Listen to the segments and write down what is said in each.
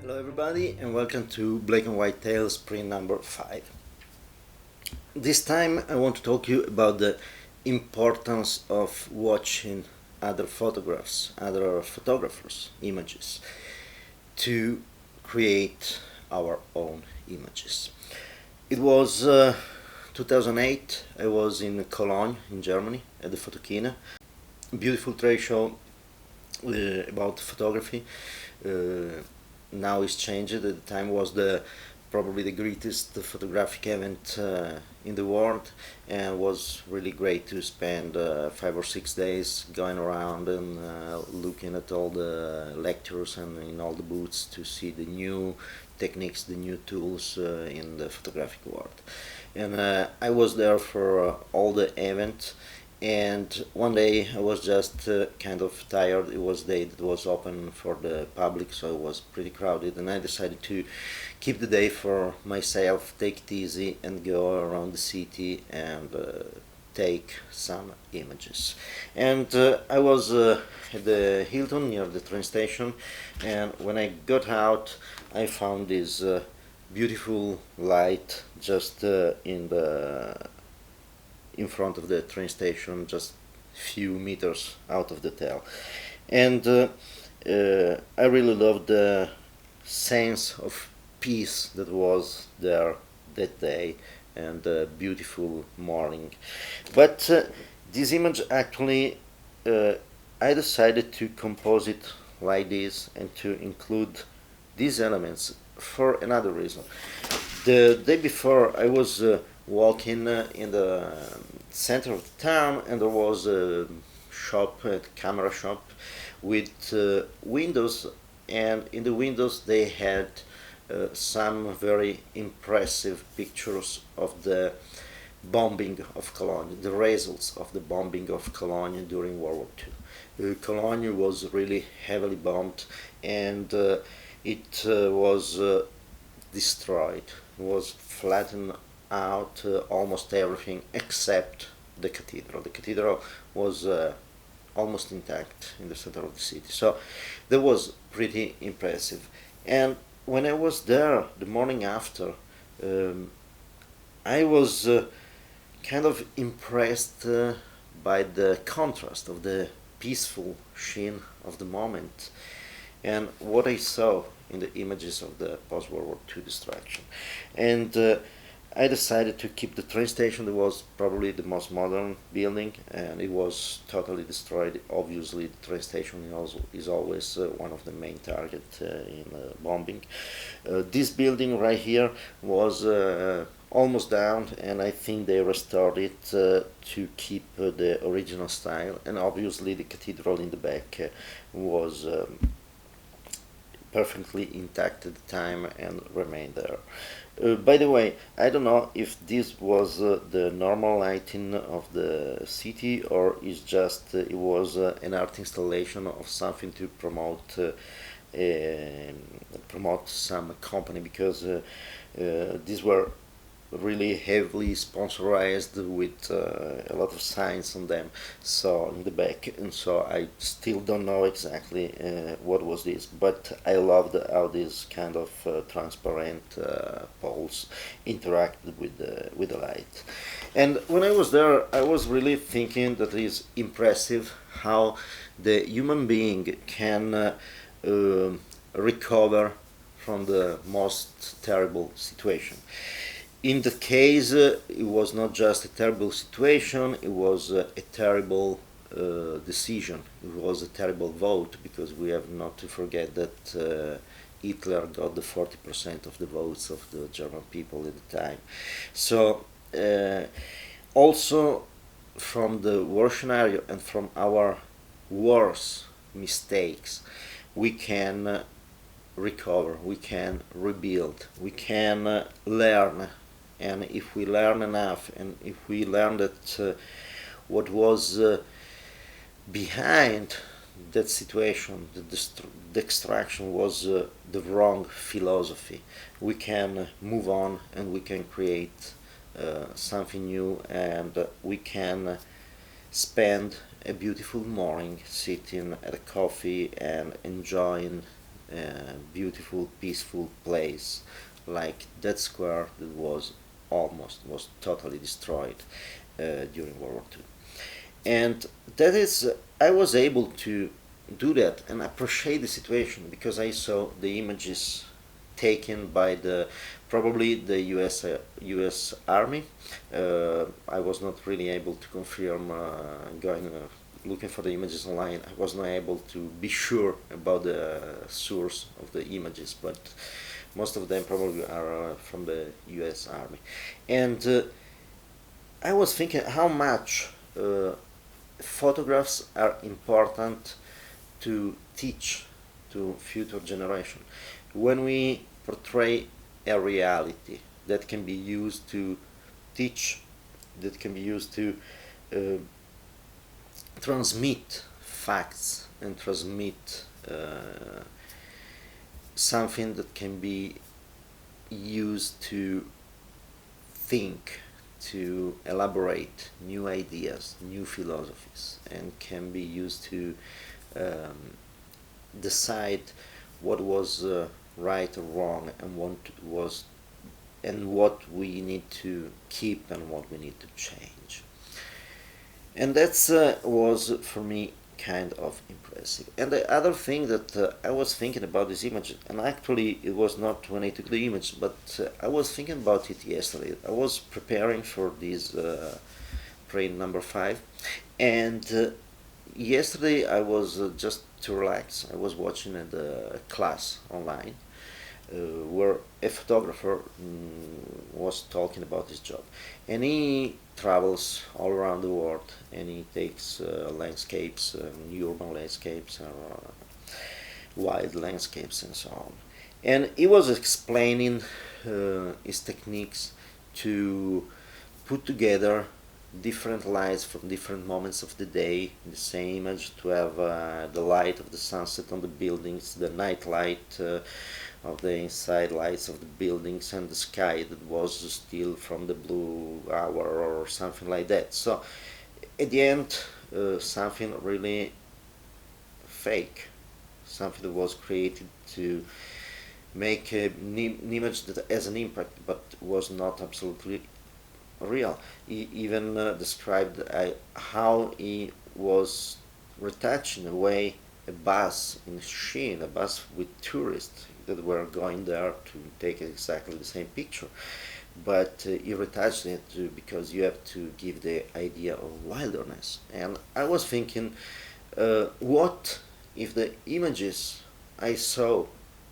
Hello everybody and welcome to Black and White Tales print number 5. This time I want to talk to you about the importance of watching other photographs, other photographers' images to create our own images. It was 2008. I was in Cologne in Germany at the Photokina. Beautiful trade show about photography. Now it's changed. At the time was probably the greatest photographic event in the world, and was really great to spend 5 or 6 days going around and looking at all the lectures and in all the booths to see the new techniques, the new tools in the photographic world. And I was there for all the event. And one day I was just kind of tired. It was the day that was open for the public, so it was pretty crowded, and I decided to keep the day for myself, take it easy and go around the city and take some images. And I was at the Hilton near the train station, and when I got out I found this beautiful light just in front of the train station, just few meters out of the hotel. And I really loved the sense of peace that was there that day, and the beautiful morning. But this image actually, I decided to compose it like this and to include these elements for another reason. The day before I was walking in the center of the town, and there was a shop, a camera shop, with windows, and in the windows they had some very impressive pictures of the bombing of Cologne, the results of the bombing of Cologne during World War II. Cologne was really heavily bombed, and it was destroyed, was flattened out, almost everything except the cathedral. The cathedral was almost intact in the center of the city, so that was pretty impressive. And when I was there the morning after, I was kind of impressed by the contrast of the peaceful sheen of the moment and what I saw in the images of the post-World War II destruction. And I decided to keep the train station. That was probably the most modern building, and it was totally destroyed. Obviously, the train station is always one of the main targets in bombing. This building right here was almost down, and I think they restored it to keep the original style. And obviously, the cathedral in the back was perfectly intact at the time and remained there. By the way, I don't know if this was the normal lighting of the city, or is just it was an art installation of something to promote some company, because these were really heavily sponsorized with a lot of signs on them, so in the back, and so I still don't know exactly what was this, but I loved how this kind of transparent poles interacted with the light. And when I was there, I was really thinking that it is impressive how the human being can recover from the most terrible situation. In that case, it was not just a terrible situation, it was a terrible decision. It was a terrible vote, because we have not to forget that Hitler got the 40% of the votes of the German people at the time. So, also from the war scenario and from our worst mistakes, we can recover, we can rebuild, we can learn. And if we learn enough, and if we learn that what was behind that situation, the extraction was the wrong philosophy, we can move on and we can create something new, and we can spend a beautiful morning sitting at a coffee and enjoying beautiful, peaceful place like that square that was totally destroyed during World War II. And that is, I was able to do that and appreciate the situation because I saw the images taken by the probably the U.S. Army. I was not really able to confirm going looking for the images online. I was not able to be sure about the source of the images, but most of them probably are from the U.S. Army. And I was thinking how much photographs are important to teach to future generation. When we portray a reality that can be used to teach, that can be used to uh, transmit facts and transmit something that can be used to think, to elaborate new ideas, new philosophies, and can be used to decide what was right or wrong, and what we need to keep and what we need to change. And that's was for me kind of impressive. And the other thing that I was thinking about this image, and actually it was not when I took the image, but I was thinking about it yesterday. I was preparing for this print number 5, and yesterday I was just to relax. I was watching a class online where a photographer was talking about his job, and he travels all around the world, and he takes landscapes, urban landscapes, or wild landscapes, and so on. And he was explaining his techniques to put together different lights from different moments of the day in the same image, to have the light of the sunset on the buildings, the night light of the inside lights of the buildings, and the sky that was still from the blue hour or something like that. So at the end, something really fake, something that was created to make an image that has an impact but was not absolutely real. He even described how he was retouching away a bus in Sheen, a bus with tourists that were going there to take exactly the same picture. But he retouched it because you have to give the idea of wilderness. And I was thinking, what if the images I saw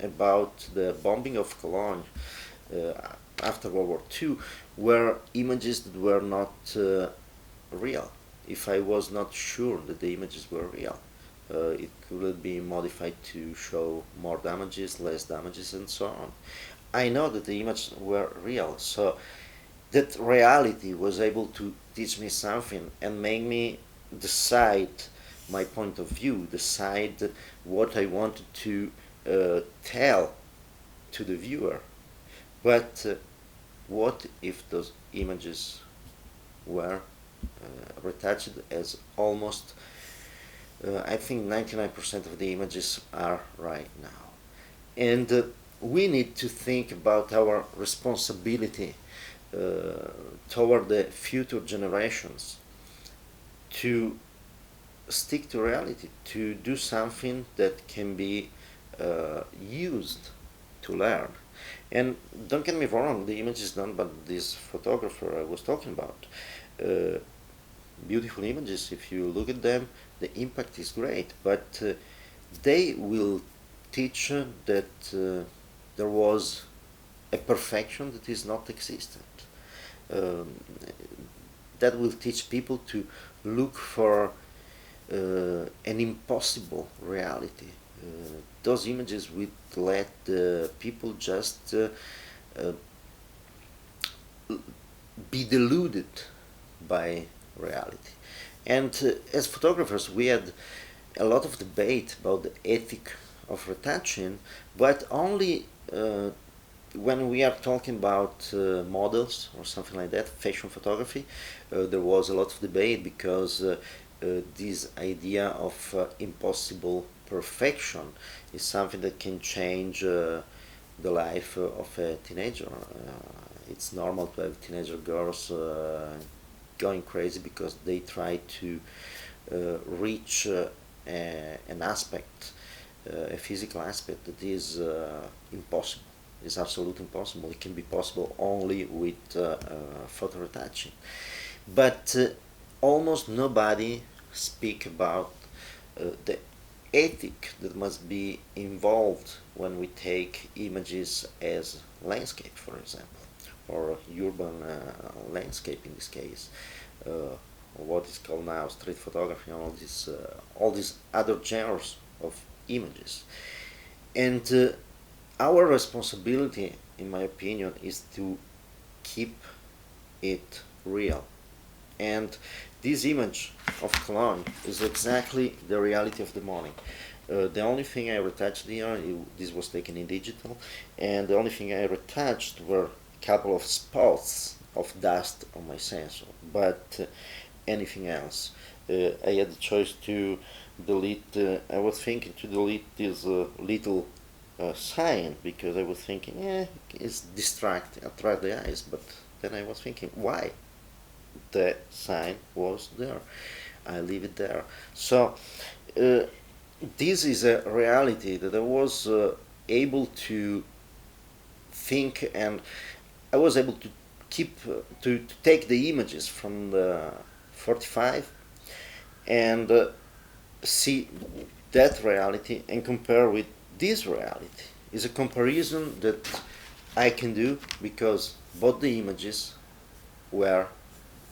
about the bombing of Cologne uh, after World War II were images that were not real? If I was not sure that the images were real, it could be modified to show more damages, less damages, and so on. I know that the images were real, so that reality was able to teach me something and make me decide my point of view, decide what I wanted to tell to the viewer. But what if those images were retouched as almost, I think 99% of the images are right now? And we need to think about our responsibility toward the future generations to stick to reality, to do something that can be used to learn. And don't get me wrong, the image is done by this photographer I was talking about. Uh, Beautiful images, if you look at them, the impact is great, but they will teach that there was a perfection that is not existent. Um, that will teach people to look for an impossible reality. Those images will let people just uh, be deluded by reality. And as photographers, we had a lot of debate about the ethic of retouching, but only when we are talking about models or something like that, fashion photography, there was a lot of debate because this idea of impossible perfection is something that can change the life of a teenager. It's normal to have teenager girls going crazy because they try to reach an aspect, a physical aspect that is impossible. It's absolutely impossible. It can be possible only with photo retouching. But almost nobody speak about the ethic that must be involved when we take images as landscape, for example, or urban landscape in this case, or what is called now street photography, and all these other genres of images. And our responsibility, in my opinion, is to keep it real. And this image of Cologne is exactly the reality of the morning. The only thing I retouched here, this was taken in digital, and the only thing I retouched were a couple of spots of dust on my sensor, but anything else. I had the choice to delete, I was thinking to delete this little sign, because I was thinking, it's distracting, attract the eyes, but then I was thinking, why? The sign was there. I leave it there. So this is a reality that I was able to think, and I was able to keep to take the images from the 45 and see that reality and compare with this reality. Is a comparison that I can do because both the images were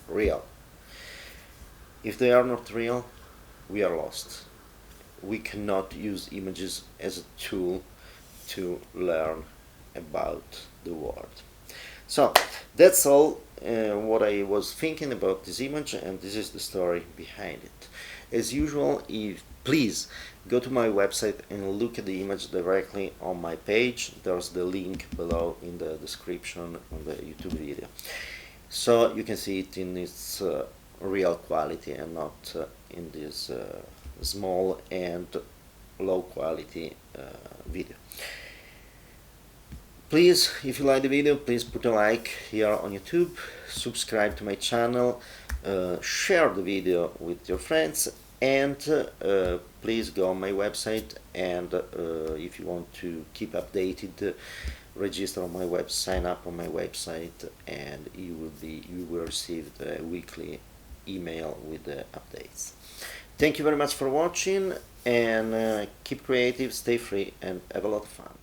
real. If they are not real, we are lost. We cannot use images as a tool to learn about the world. So that's all what I was thinking about this image, and this is the story behind it. As usual, please go to my website and look at the image directly on my page. There's the link below in the description of the YouTube video, so you can see it in its real quality and not in this small and low quality video. Please, if you like the video, please put a like here on YouTube, subscribe to my channel, share the video with your friends, and please go on my website, and if you want to keep updated, register on my web, sign up on my website, and you will receive the weekly email with the updates. Thank you very much for watching, and keep creative, stay free, and have a lot of fun.